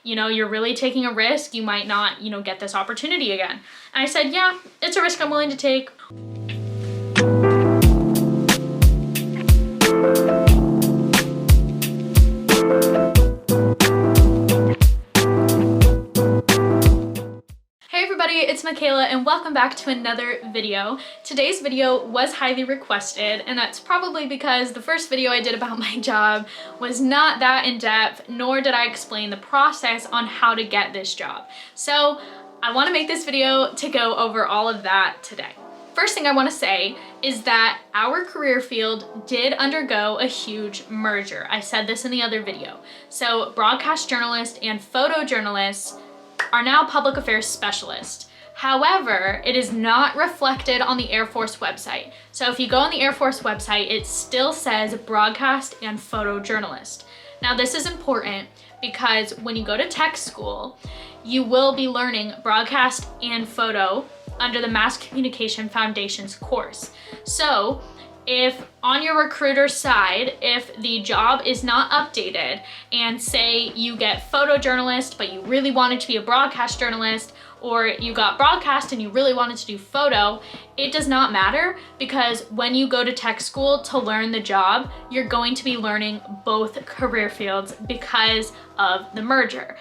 you're really taking a risk. You might not, get this opportunity again. And I said, yeah, it's a risk I'm willing to take. It's Michaela and welcome back to another video. Today's video was highly requested, and that's probably because the first video I did about my job was not that in-depth, nor did I explain the process on how to get this job. So I want to make this video to go over all of that today. First thing I want to say is that our career field did undergo a huge merger. I said this in the other video. So broadcast journalists and photojournalists are now public affairs specialists. However, it is not reflected on the Air Force website. So if you go on the Air Force website, it still says broadcast and photojournalist. Now this is important because when you go to tech school, you will be learning broadcast and photo under the Mass Communication Foundations course. So if on your recruiter side, if the job is not updated and say you get photojournalist, but you really wanted to be a broadcast journalist, or you got broadcast and you really wanted to do photo, it does not matter, because when you go to tech school to learn the job, you're going to be learning both career fields because of the merger.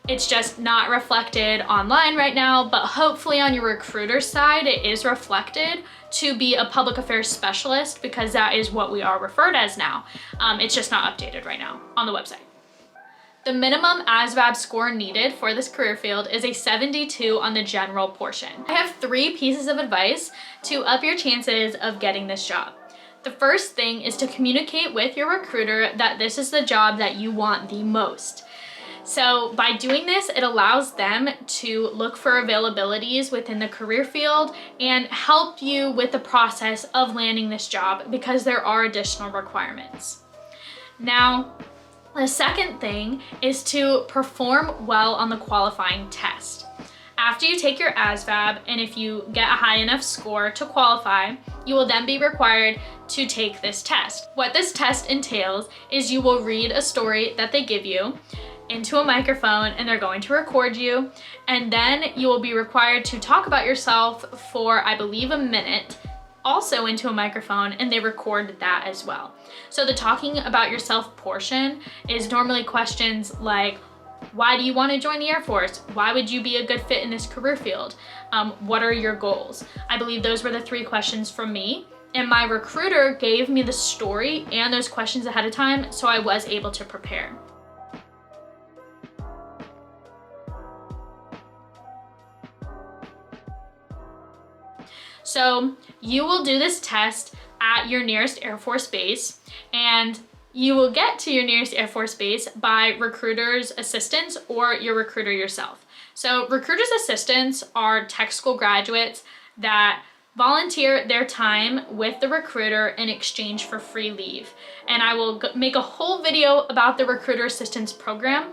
It's just not reflected online right now, but hopefully on your recruiter side, it is reflected to be a public affairs specialist, because that is what we are referred as now. It's just not updated right now on the website. The minimum ASVAB score needed for this career field is a 72 on the general portion. I have 3 pieces of advice to up your chances of getting this job. The first thing is to communicate with your recruiter that this is the job that you want the most. So by doing this, it allows them to look for availabilities within the career field and help you with the process of landing this job, because there are additional requirements. Now, the second thing is to perform well on the qualifying test. After you take your ASVAB, and if you get a high enough score to qualify, you will then be required to take this test. What this test entails is you will read a story that they give you into a microphone, and they're going to record you, and then you will be required to talk about yourself for, I believe, a minute, also into a microphone, and they record that as well. So the talking about yourself portion is normally questions like, why do you want to join the Air Force? Why would you be a good fit in this career field? What are your goals? I believe those were the 3 questions from me, and my recruiter gave me the story and those questions ahead of time, so I was able to prepare. So you will do this test at your nearest Air Force base, and you will get to your nearest Air Force base by recruiter's assistants or your recruiter yourself. So recruiter's assistants are tech school graduates that volunteer their time with the recruiter in exchange for free leave. And I will make a whole video about the recruiter assistance program,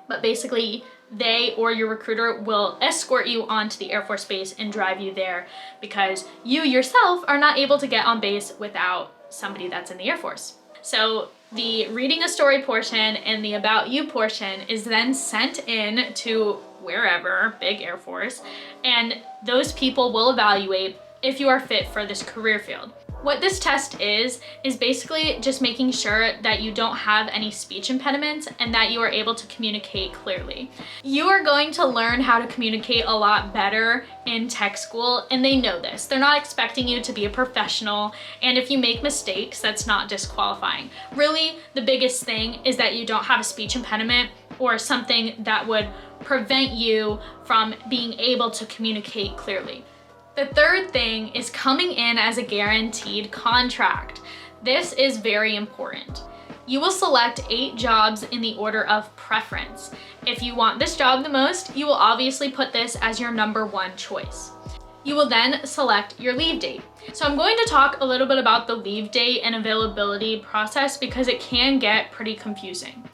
but basically they or your recruiter will escort you onto the Air Force base and drive you there, because you yourself are not able to get on base without somebody that's in the Air Force. So the reading a story portion and the about you portion is then sent in to wherever, big Air Force, and those people will evaluate if you are fit for this career field. What this test is basically just making sure that you don't have any speech impediments and that you are able to communicate clearly. You are going to learn how to communicate a lot better in tech school, and they know this. They're not expecting you to be a professional, and if you make mistakes, that's not disqualifying. Really, the biggest thing is that you don't have a speech impediment or something that would prevent you from being able to communicate clearly. The third thing is coming in as a guaranteed contract. This is very important. You will select 8 jobs in the order of preference. If you want this job the most, you will obviously put this as your number 1 choice. You will then select your leave date. So I'm going to talk a little bit about the leave date and availability process, because it can get pretty confusing.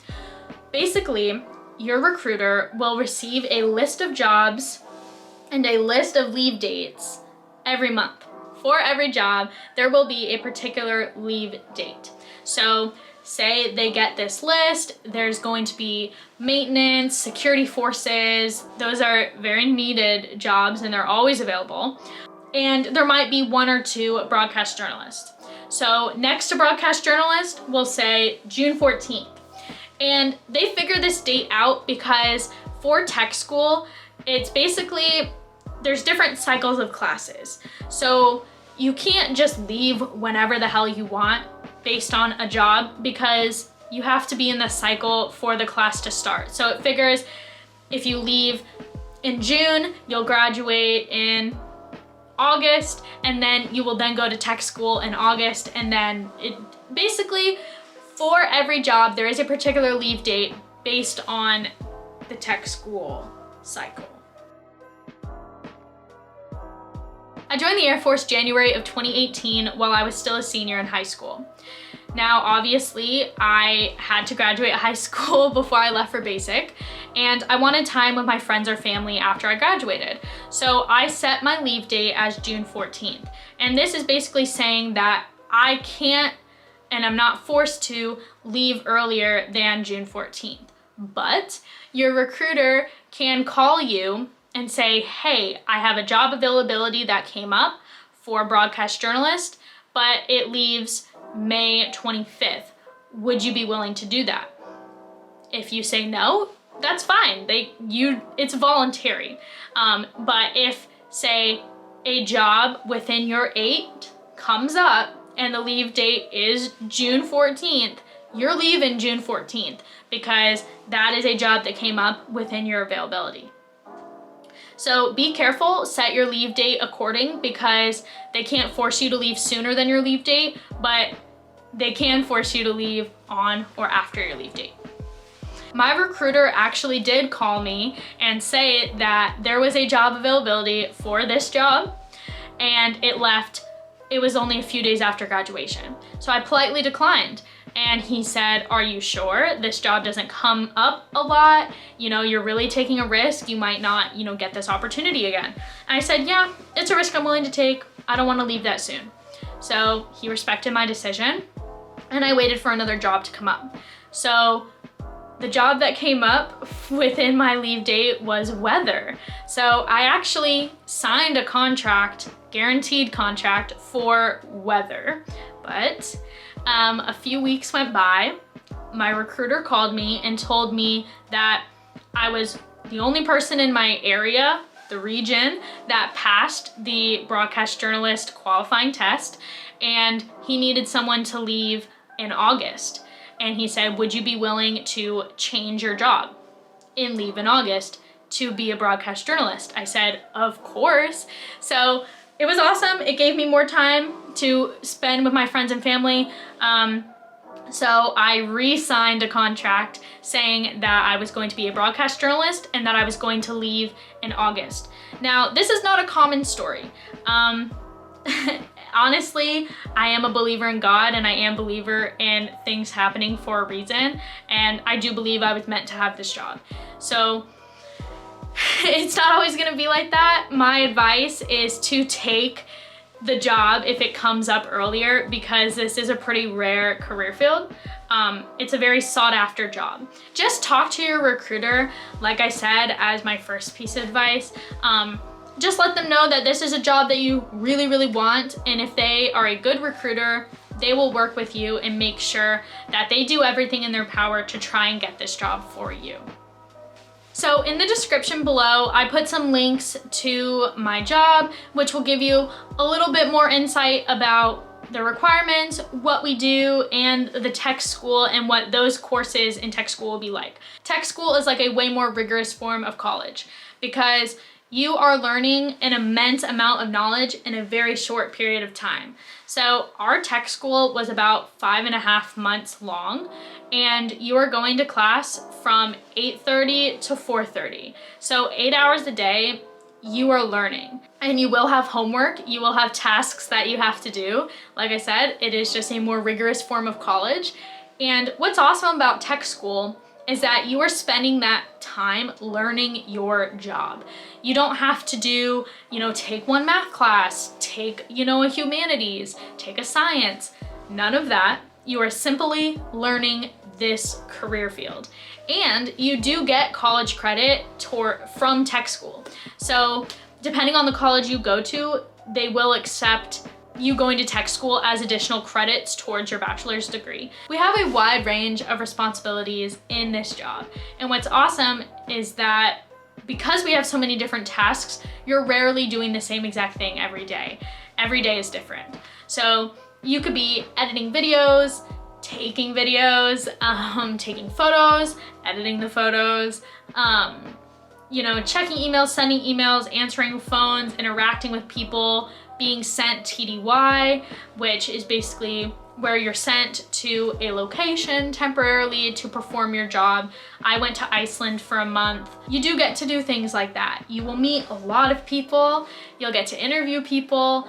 Basically, your recruiter will receive a list of jobs and a list of leave dates every month. For every job, there will be a particular leave date. So say they get this list, there's going to be maintenance, security forces. Those are very needed jobs and they're always available. And there might be 1 or 2 broadcast journalists. So next to broadcast journalist, we'll say June 14th. And they figure this date out because for tech school, it's basically, there's different cycles of classes. So you can't just leave whenever the hell you want based on a job because you have to be in the cycle for the class to start. So it figures if you leave in June, you'll graduate in August, and then you will then go to tech school in August, and then it basically, for every job, there is a particular leave date based on the tech school cycle. I joined the Air Force January of 2018 while I was still a senior in high school. Now, obviously, I had to graduate high school before I left for basic, and I wanted time with my friends or family after I graduated. So I set my leave date as June 14th. And this is basically saying that I can't, and I'm not forced to, leave earlier than June 14th. But your recruiter can call you and say, hey, I have a job availability that came up for a broadcast journalist, but it leaves May 25th. Would you be willing to do that? If you say no, that's fine. It's voluntary. But if, say, a job within your 8 comes up and the leave date is June 14th, you're leaving June 14th because that is a job that came up within your availability. So be careful, set your leave date according, because they can't force you to leave sooner than your leave date, but they can force you to leave on or after your leave date. My recruiter actually did call me and say that there was a job availability for this job, and it was only a few days after graduation. So I politely declined. And he said, are you sure? This job doesn't come up a lot. You're really taking a risk. You might not, get this opportunity again. And I said, yeah, it's a risk I'm willing to take. I don't want to leave that soon. So he respected my decision, and I waited for another job to come up. So the job that came up within my leave date was weather. So I actually signed a contract, guaranteed contract for weather, but a few weeks went by. My recruiter called me and told me that I was the only person in my area, the region, that passed the broadcast journalist qualifying test, and he needed someone to leave in August. And he said, would you be willing to change your job and leave in August to be a broadcast journalist? I said, of course. So it was awesome. It gave me more time to spend with my friends and family. So I re-signed a contract saying that I was going to be a broadcast journalist and that I was going to leave in August. Now, this is not a common story. Honestly, I am a believer in God, and I am a believer in things happening for a reason. And I do believe I was meant to have this job. So it's not always gonna be like that. My advice is to take the job if it comes up earlier, because this is a pretty rare career field. It's a very sought after job. Just talk to your recruiter, like I said, as my first piece of advice. Just let them know that this is a job that you really, really want, and if they are a good recruiter, they will work with you and make sure that they do everything in their power to try and get this job for you. So in the description below, I put some links to my job, which will give you a little bit more insight about the requirements, what we do, and the tech school, and what those courses in tech school will be like. Tech school is like a way more rigorous form of college, because you are learning an immense amount of knowledge in a very short period of time. So our tech school was about 5.5 months long, and you are going to class from 8:30 to 4:30. So 8 hours a day, you are learning. And you will have homework, you will have tasks that you have to do. Like I said, it is just a more rigorous form of college. And what's awesome about tech school is that you are spending that time learning your job. You don't have to do, take one math class, take, a humanities, take a science, none of that. You are simply learning this career field. And you do get college credit from tech school. So depending on the college you go to, they will accept you going to tech school as additional credits towards your bachelor's degree. We have a wide range of responsibilities in this job. And what's awesome is that because we have so many different tasks, you're rarely doing the same exact thing every day. Every day is different. So you could be editing videos, taking videos, taking photos, editing the photos, you know, checking emails, sending emails, answering phones, interacting with people, being sent TDY, which is basically where you're sent to a location temporarily to perform your job. I went to Iceland for a month. You do get to do things like that. You will meet a lot of people. You'll get to interview people.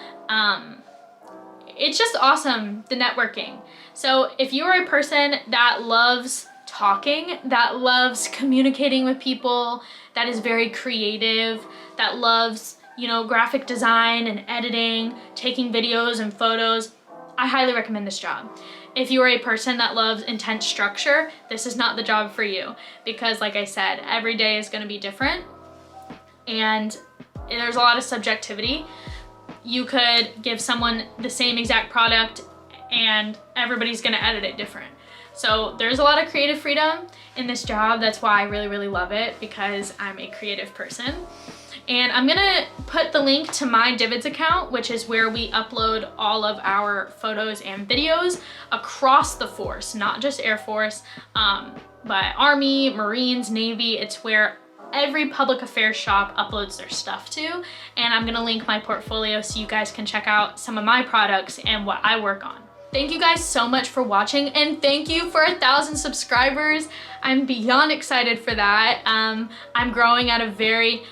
It's just awesome, the networking. So if you are a person that loves talking, that loves communicating with people, that is very creative, that loves, you know, graphic design and editing, taking videos and photos, I highly recommend this job. If you are a person that loves intense structure, this is not the job for you, because like I said, every day is going to be different and there's a lot of subjectivity. You could give someone the same exact product and everybody's going to edit it different. So there's a lot of creative freedom in this job. That's why I really, really love it, because I'm a creative person. And I'm gonna put the link to my Divids account, which is where we upload all of our photos and videos across the force, not just Air Force, but Army, Marines, Navy. It's where every public affairs shop uploads their stuff to. And I'm gonna link my portfolio so you guys can check out some of my products and what I work on. Thank you guys so much for watching, and thank you for 1,000 subscribers. I'm beyond excited for that. I'm growing at a very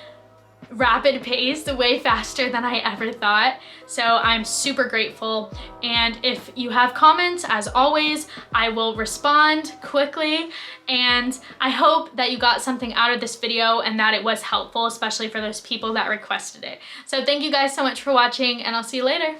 rapid pace, way faster than I ever thought. So I'm super grateful. And if you have comments, as always, I will respond quickly. And I hope that you got something out of this video and that it was helpful, especially for those people that requested it. So thank you guys so much for watching, and I'll see you later.